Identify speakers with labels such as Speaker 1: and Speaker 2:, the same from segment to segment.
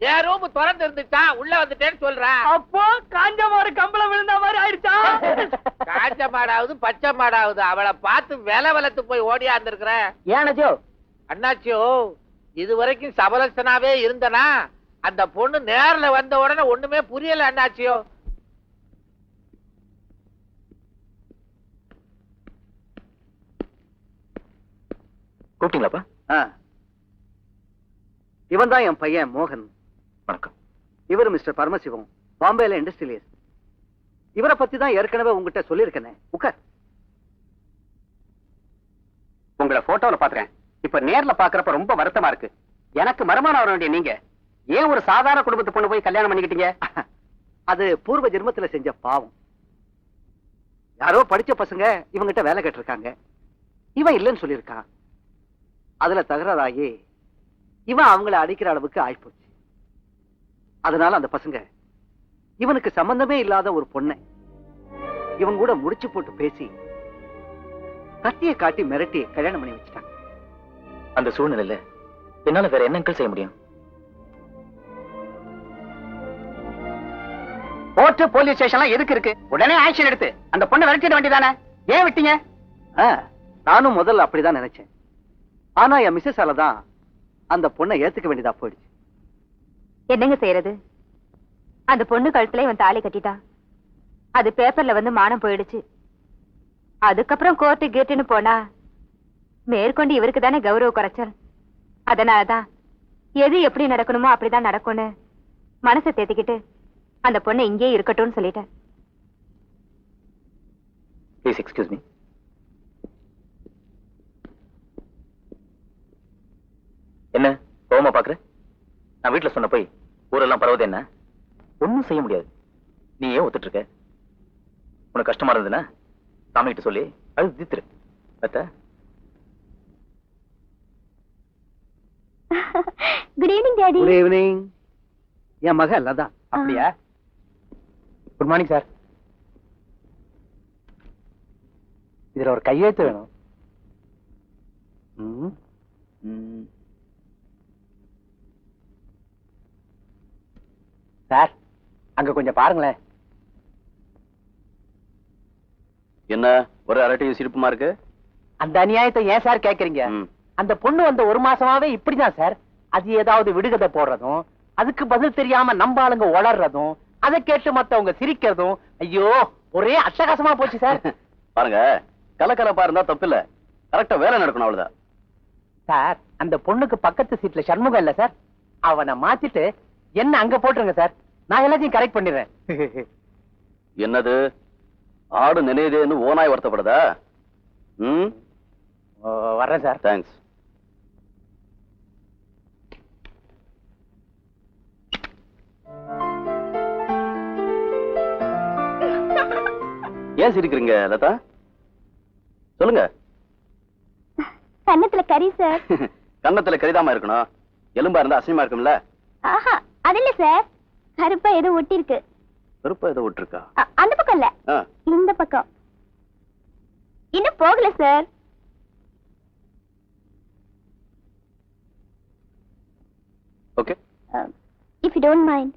Speaker 1: என் room திறந்து இருந்துச்சா உள்ள வந்துட்டேன்னு சொல்றேன்.
Speaker 2: அப்போ காஞ்ச மாடு கம்பளம் விழுந்த மாதிரி ஆயிடுச்சா?
Speaker 1: காஞ்ச மாடாவது பச்சை மாடாவது அவளை பார்த்து வில வளர்த்து போய் ஓடியா இருந்திருக்கிறேன்.
Speaker 2: ஏனாச்சோ
Speaker 1: அண்ணாச்சியோ இது வரைக்கும் சபலசனாவே இருந்தனா அந்த பொண்ணு நேர்ல வந்த உடனே ஒண்ணுமே புரியல அண்ணாச்சியோ.
Speaker 3: கூப்பிட்டீங்களாப்பா?
Speaker 4: இவன் தான் என் பையன் மோகன்.
Speaker 3: வணக்கம்.
Speaker 4: இவர் மிஸ்டர் பரமசிவம், பாம்பேல இண்டஸ்ட்ரியலிஸ்ட். இவரை பத்தி தான் ஏற்கனவே உங்ககிட்ட சொல்லியிருக்கேனே. உட்கார்.
Speaker 3: உங்களை போட்டோல பாக்குறேன். இப்ப நேர்ல பாக்குறப்ப ரொம்ப வருத்தமா இருக்கு. எனக்கு மருமகன் வர வேண்டிய நீங்க ஏன் ஒரு சாதாரண குடும்பத்தை பொண்ணு போய் கல்யாணம் பண்ணிக்கிட்டீங்க?
Speaker 4: அது பூர்வ ஜென்மத்துல செஞ்ச பாவம். யாரோ படிச்ச பசங்க இவங்கிட்ட வேலை கேட்டிருக்காங்க. இவன் இல்லைன்னு சொல்லியிருக்கான். அதுல தகராறாகி இவன் அவங்கள அடிக்கிற அளவுக்கு ஆயிப்போச்சு. அதனால அந்த பசங்க இவனுக்கு சம்பந்தமே இல்லாத ஒரு பொண்ணை இவன் கூட முடிச்சு போட்டு பேசி கத்திய காட்டி மிரட்டி கல்யாணம் பண்ணி வச்சுட்டாங்க.
Speaker 3: அந்த சூழ்நிலையில என்னால வேற என்ன செய்ய முடியும்? போட்டு போலீஸ் ஸ்டேஷன்லாம் எதுக்கு இருக்கு? உடனே ஆக்ஷன் எடுத்து அந்த பொண்ணை விரட்டிட வேண்டியதானே? ஏன் விட்டீங்க?
Speaker 4: நானும் முதல்ல அப்படிதான் நினைச்சேன். ஆனா என் மிஸ்ஸஸால தான் அந்த பொண்ணை ஏத்துக்க வேண்டியதா போயிடுச்சு.
Speaker 5: என்னங்க செய்யறது? அந்த பொண்ணு கழுத்துல இவன் தாலி கட்டிட்டான். அது பேப்பர்ல வந்து மானம் போயிடுச்சு. அதுக்கப்புறம் கோர்ட்டு கேட்டுன்னு போனா மேற்கொண்டு இவருக்கு தானே கௌரவ குறைச்சல். அதனாலதான் எது எப்படி நடக்கணுமோ அப்படிதான் நடக்கும்னு மனசை தேத்திக்கிட்டு அந்த பொண்ணை இங்கே இருக்கட்டும்னு சொல்லிட்டேன்.
Speaker 3: Please excuse me. என்ன கோவமா பாக்குற? நான் வீட்டுல சொன்ன போய் ஊரெல்லாம் பரவது என்ன? ஒன்னும் செய்ய முடியாது. நீ ஏன் ஒத்துட்டு இருக்க? உனக்கு கஷ்டமா இருந்ததுன்னா சாமி கிட்ட சொல்லி அது தீத்துரு.
Speaker 5: Good evening daddy.
Speaker 4: Good evening. என் மக லதா.
Speaker 3: அப்படியா? Good morning sir. இதுல ஒரு கையெழுத்து வேணும். சார் அங்க கொஞ்சம் பாருங்களேன்.
Speaker 6: என்ன ஒரு அரட்டையும் சிரிப்புமா இருக்கு?
Speaker 2: அந்த அநியாயத்தை ஏன் சார் கேக்குறீங்க? அந்த பொண்ணு வந்த ஒரு மாசமாவே இப்படிதான் சார். அது ஏதாவது விடுகதை போடுறதும், அதுக்கு பதில் தெரியாம நம்ம ஆளுங்க வளர்றதும், அதை கேட்டு மத்தவங்க சிரிக்கிறதும், ஐயோ ஒரே அட்டகாசமா போச்சு சார்.
Speaker 6: பாருங்க, கலக்கலப்பா இருந்தா தப்பு இல்ல, கரெக்டா வேலை நடக்கணும் அவ்வளவுதான்.
Speaker 2: சார் அந்த பொண்ணுக்கு பக்கத்து சீட்ல சண்முகம் இல்ல சார், அவனை மாத்திட்டு என்ன அங்க போட்டுருங்க சார். நான் எல்லாத்தையும் கரெக்ட் பண்ணிடுறேன்.
Speaker 6: என்னது ஆடு நினைதேன்னு ஓனாய் வருத்தப்படுதா?
Speaker 2: வர்றேன் சார்.
Speaker 6: தேங்க்ஸ். ஏன் சிரிக்கிறீங்க லதா? சொல்லுங்க.
Speaker 5: கன்னத்துல கறி சார்.
Speaker 6: கன்னத்துல கரிதாமா இருக்கணும், எலும்பா இருந்தா அசிங்கமா இருக்கும்ல.
Speaker 5: ஆஹா அது இல்ல சார், கருப்பா ஏதோ ஒட்டி இருக்கு.
Speaker 6: கருப்பா ஏதோ ஒட்டிருக்கா?
Speaker 5: அந்த பக்கம் இல்ல, இந்த பக்கம். இன்னும் போகல sir.
Speaker 6: Okay.
Speaker 5: If you don't mind.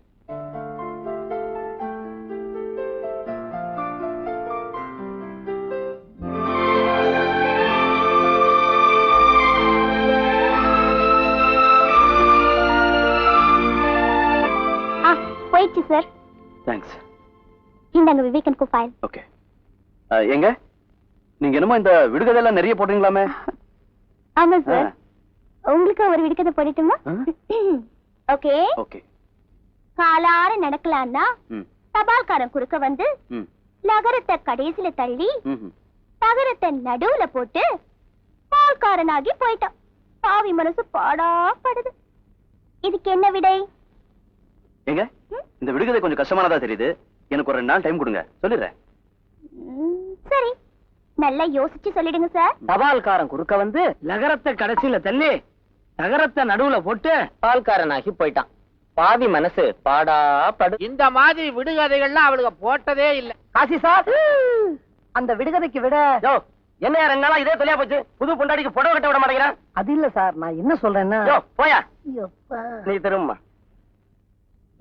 Speaker 5: போயிடுச்சு சார்.
Speaker 6: தேங்க்ஸ்.
Speaker 5: இந்தாங்க விவேகன் கோ ஃபைல்.
Speaker 6: ஓகே. எங்க நீங்க என்னமோ இந்த விடுகதை எல்லாம் நிறைய போடுறீங்களாமே?
Speaker 5: ஆமா சார். உங்களுக்கு ஒரு விடுகதை போடட்டுமா? ஓகே.
Speaker 6: ஓகே.
Speaker 5: காலார நடக்கலாம்னா தபால்காரன் குறுக்க வந்து நகரத்தை கடைசில தள்ளி நகரத்தை நடுவுல போட்டு பால்காரனாகி போயிட்டான். பாவி மனசு பாடா படுது. இதுக்கு என்ன விடை?
Speaker 6: எங்க இந்த விடுகதை கொஞ்சம் கஷ்டமானதா தெரியுது, எனக்கு ஒரு 2 நாள் டைம் கொடுங்க, சொல்லிடுறேன்.
Speaker 5: சரி, நல்லா யோசிச்சு சொல்லிடுங்க சார்.
Speaker 2: தபால்காரன் குறுக்க வந்து நகரத்தை கடைசியில தள்ளி நகரத்தை நடுவுல போட்டு பால்காரனாகி போயிட்டான். பாவி மனசு பாடா படு.
Speaker 1: இந்த மாதிரி விடுகதைகள்லாம் அவளுக்கு போட்டதே இல்ல.
Speaker 2: காசி சார், அந்த விடுகதைக்கு விட என்ன 2 நாளா இதே தொலையா போச்சு. புது பொண்டாடிக்கு புடவை கட்ட விட மாட்டேங்கிறான். அது இல்ல சார், நான் என்ன சொல்றேன்னா போயா நீ திரும்ப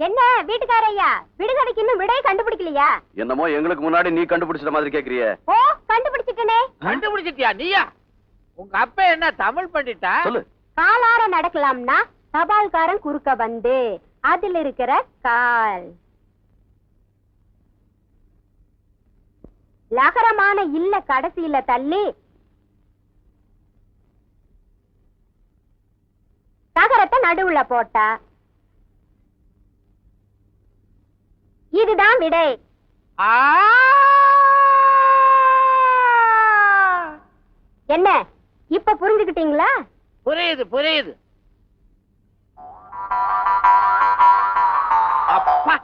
Speaker 5: என்ன வீட்டுக்காரையா விடுகதைக்கு இன்னும் விடையை கண்டுபிடிக்கலையா?
Speaker 6: என்னமோ எங்களுக்கு முன்னாடி நீ கண்டுபிடிச்ச மாதிரி கேக்குறியே.
Speaker 5: ஓ கண்டுபிடிச்சிட்டனே.
Speaker 1: கண்டுபிடிச்சிட்டியா நீயா? உங்க அப்பா என்ன தமிழ் பண்ணிட்டா?
Speaker 6: சொல்லு.
Speaker 5: காலார நடக்கலாம்னா தபால்காரன் குறுக்க வந்து அதுல இருக்கிற கால். லகரமான இல்ல கடைசியில தள்ளி தகரத்தை நடுவுல போட்டா. இதுதான் விடை.
Speaker 1: ஆ!
Speaker 5: என்ன இப்ப புரிஞ்சுக்கிட்டீங்களா?
Speaker 1: புரியுது புரியுது. அப்பா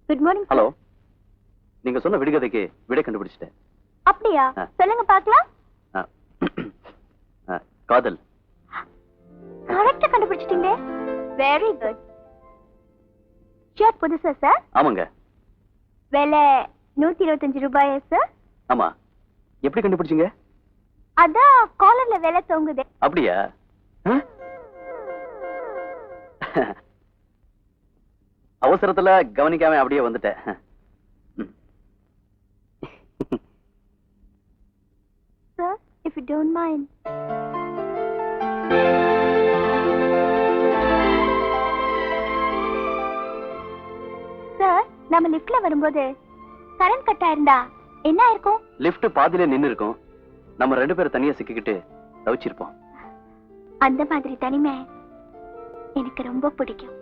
Speaker 5: குட் மார்னிங்.
Speaker 6: ஹலோ. நீங்க சொன்ன விடுகதைக்கு விடை கண்டுபிடிச்சிட்டேன்.
Speaker 5: அப்படியா? சொல்லுங்க பாக்கலாம்.
Speaker 6: காதல்.
Speaker 5: கரெக்டா கண்டுபிடிச்சிட்டீங்க. Very good. ஷர்ட் புதுசா சார்?
Speaker 6: ஆமாங்க.
Speaker 5: விலை 125 ரூபாயா சார்?
Speaker 6: ஆமா. எப்படி கண்டுபிடிச்சீங்க?
Speaker 5: அதான் காலர்ல விலை தொங்குது.
Speaker 6: அப்படியா? அவசரத்துல கவனிக்காம அப்படியே வந்துட்டேன்.
Speaker 5: Sir, if you don't mind. Sir, நம்ம லிஃப்ட்ல வரும்போது கரண்ட் கட் ஆயிருந்தா என்ன இருக்கும்?
Speaker 6: லிஃப்ட் பாதியில நின்னு இருக்கும். நம்ம 2 பேரும் தனியா சிக்கிக்கிட்டு தவிச்சிருப்போம்.
Speaker 5: அந்த மாதிரி தனிமை எனக்கு ரொம்ப பிடிக்கும்.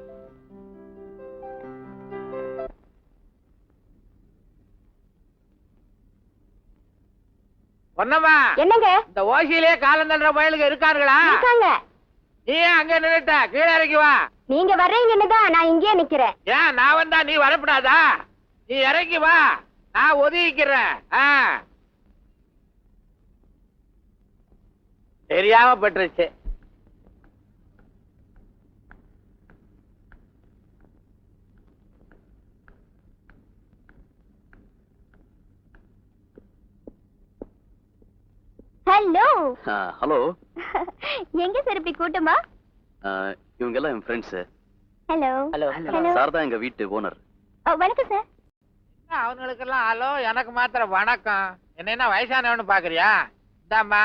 Speaker 1: பொன்னம்மா,
Speaker 5: என்னங்க?
Speaker 1: இந்த ஓசியிலே காலம் தள்ளுற பயலுங்க இருக்காருங்களா?
Speaker 5: இருக்காங்க.
Speaker 1: நீ ஏன் அங்க நின்னுட்ட? கீழே இறங்கி வா.
Speaker 5: நீங்க வர்றீங்கன்னு தான் நான் இங்கேயே நிக்கிறேன்.
Speaker 1: ஏன் நான் வந்தா நீ வரப்படாதா? நீ இறங்கி வா, நான் ஒதுக்கிக்கிறேன். தெரியாம பட்டுருச்சு.
Speaker 5: ஹலோ.
Speaker 6: ஹலோ.
Speaker 5: எங்க சார் இப்படி கூட்டமா?
Speaker 6: இவங்க எல்லாம் என் ஃப்ரெண்ட்ஸ்.
Speaker 5: ஹலோ.
Speaker 1: ஹலோ.
Speaker 6: சார் தான் எங்க வீட்டு ஓனர்.
Speaker 5: வணக்கம் சார்.
Speaker 1: அவனுக்கெல்லாம் ஹலோ, எனக்கு மாத்திரம் வணக்கம். என்ன வயசானவனு பாக்குறியா? இந்தாம்மா,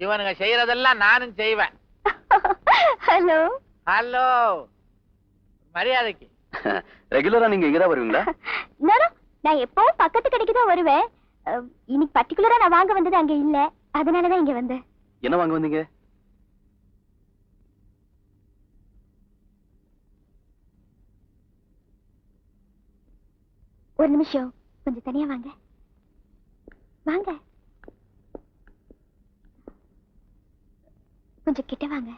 Speaker 1: இவனுங்க செய்யறதெல்லாம் நானும் செய்வேன்.
Speaker 5: ஹலோ.
Speaker 1: ஹலோ, மரியாதைக்கு.
Speaker 6: ரெகுலரா நீங்க இங்கதான் வருவீங்களா?
Speaker 5: நான் எப்பவும் பக்கத்து கடைக்கு தான் வருவேன். இன்னைக்கு பர்டிகுலரா நான் வாங்க வந்தது அங்க இல்ல, அதனாலதான் இங்க வந்தேன்.
Speaker 6: என்ன வாங்க வந்தீங்க?
Speaker 5: ஒரு நிமிஷம், கொஞ்சம் தனியா வாங்க. வாங்க, கொஞ்சம் கிட்ட வாங்க.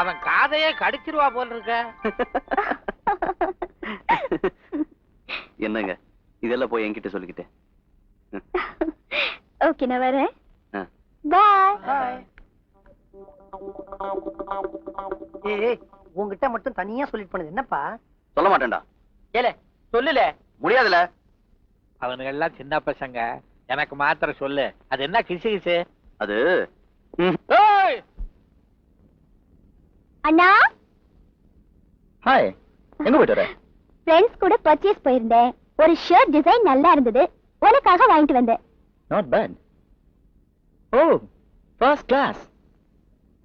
Speaker 1: அவன் காதையே கடிச்சிருவா போல் இருக்க.
Speaker 6: என்னங்க இதெல்லாம் போய் என்கிட்ட சொல்லிக்கிட்டேன்.
Speaker 5: ஓகே, நான் வரேன். பாய்.
Speaker 2: ஏய், உன்கிட்ட மட்டும் தனியா சொல்லிட்டு போனது என்னப்பா?
Speaker 6: சொல்ல மாட்டேன்டா.
Speaker 1: ஏலே சொல்லுல.
Speaker 6: முடியாதுல.
Speaker 1: அவனுங்க எல்லாம் சின்ன பசங்க, எனக்கு மாத்திரம் சொல்லு. அது என்ன கிசு கிசு?
Speaker 6: அது
Speaker 1: ஏய்!
Speaker 5: அண்ணா.
Speaker 3: ஹாய். எங்க போயிட்டு வர?
Speaker 5: ஃப்ரெண்ட்ஸ் கூட பர்ச்சேஸ் போயிருந்தேன். ஒரு ஷர்ட் டிசைன் நல்லா இருந்தது, உனக்காக வாங்கிட்டு வந்தேன்.
Speaker 3: Not bad. Oh, first class.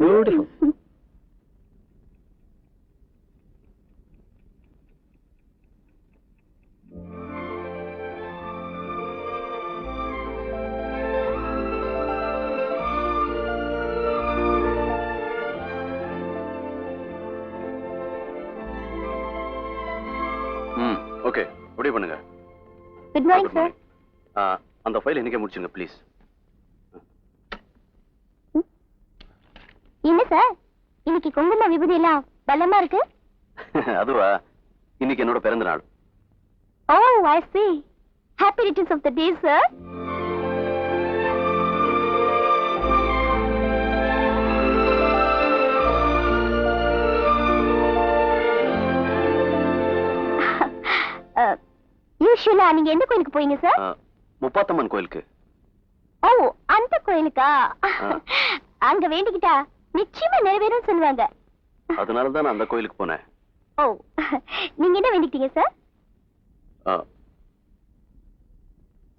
Speaker 3: Beautiful.
Speaker 6: Okay, முடிவு பண்ணுங்க.
Speaker 5: Good morning sir.
Speaker 6: அந்த ஃபைல் இன்னைக்கே முடிச்சுங்க ப்ளீஸ்.
Speaker 5: என்ன சார், இன்னைக்கு குங்கும விபூதி எல்லாம் பலமா இருக்கு?
Speaker 6: அதுவா, இன்னைக்கு என்னோட பிறந்த நாள்.
Speaker 5: ஓ, ஐ see. Happy returns of the day, sir. யூஷுவலா நீங்க எந்த கோயிலுக்கு போவீங்க சார்?
Speaker 6: முப்பாத்தம்மன் கோயிலுக்கு.
Speaker 5: ஓ, அந்த கோயிலுக்கா? அங்க வேண்டிக்கிட்டா நிச்சயமா நிறைவேறும் சொல்லுவாங்க.
Speaker 6: அதனாலதான் நான் அந்த கோயிலுக்கு போனேன்.
Speaker 5: ஓ, நீங்க என்ன வேண்டிக்கிட்டீங்க சார்?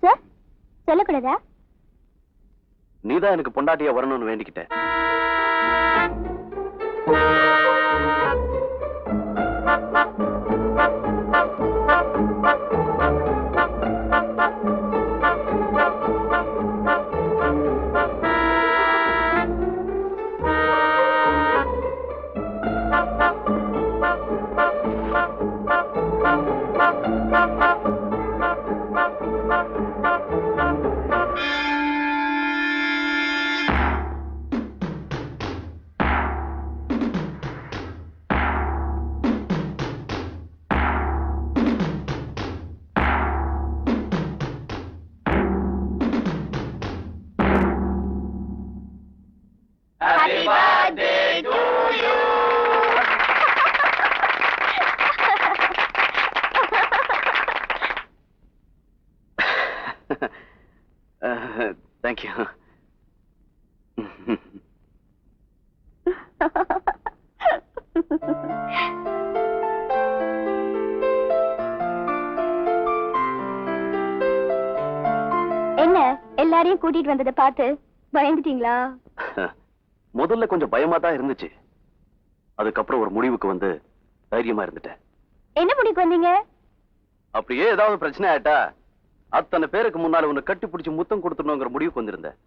Speaker 5: சார் சொல்லக்கூடாதா?
Speaker 6: நீதான் எனக்கு பொண்டாட்டியா வரணும்னு வேண்டிக்கிட்டேன். தேங்க்யூ.
Speaker 5: என்ன எல்லாரையும் கூட்டிட்டு வந்ததை பார்த்து பயந்துட்டீங்களா?
Speaker 6: முதல்ல கொஞ்சம் பயமா தான் இருந்துச்சு. அதுக்கப்புறம் ஒரு முடிவுக்கு வந்து தைரியமா இருந்துட்டேன்.
Speaker 5: என்ன முடிவுக்கு வந்தீங்க?
Speaker 6: அப்படியே ஏதாவது பிரச்சனை ஆயிட்டா அத்தனை பேருக்கு முன்னால உன்னை கட்டி பிடிச்சு முத்தம் கொடுத்துடணுங்கிற முடிவுக்கு வந்திருந்தேன்.